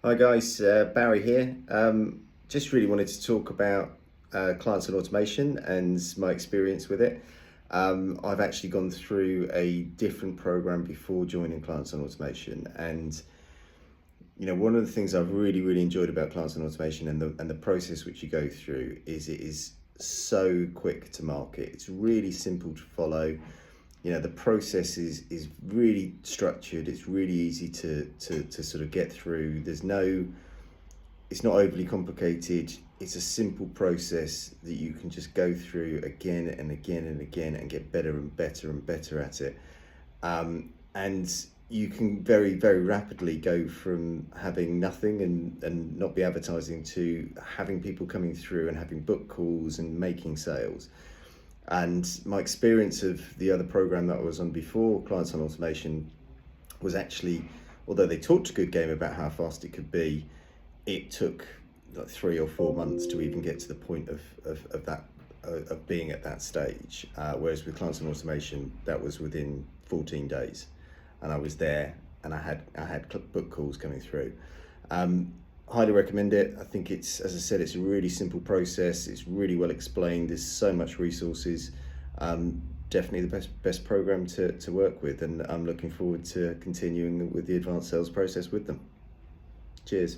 Hi guys, Barry here. Just really wanted to talk about clients and automation and my experience with it. I've actually gone through a different program before joining clients and automation, and one of the things I've really enjoyed about clients and automation and the process which you go through is it is so quick to market. It's really simple to follow. The process is really structured. It's really easy to sort of get through. It's not overly complicated. It's a simple process that you can just go through again and again and again and get better and better and better at it. And you can very rapidly go from having nothing and not be advertising to having people coming through and having book calls and making sales. And my experience of the other program that I was on before, Clients on Automation, was actually, although they talked a good game about how fast it could be, it took like 3 or 4 months to even get to the point of being at that stage. Whereas with Clients on Automation, that was within 14 days, and I was there, and I had book calls coming through. Highly recommend it. I think it's, as I said, it's a really simple process. It's really well explained. There's so much resources. Definitely the best program to work with, and I'm looking forward to continuing with the advanced sales process with them. Cheers.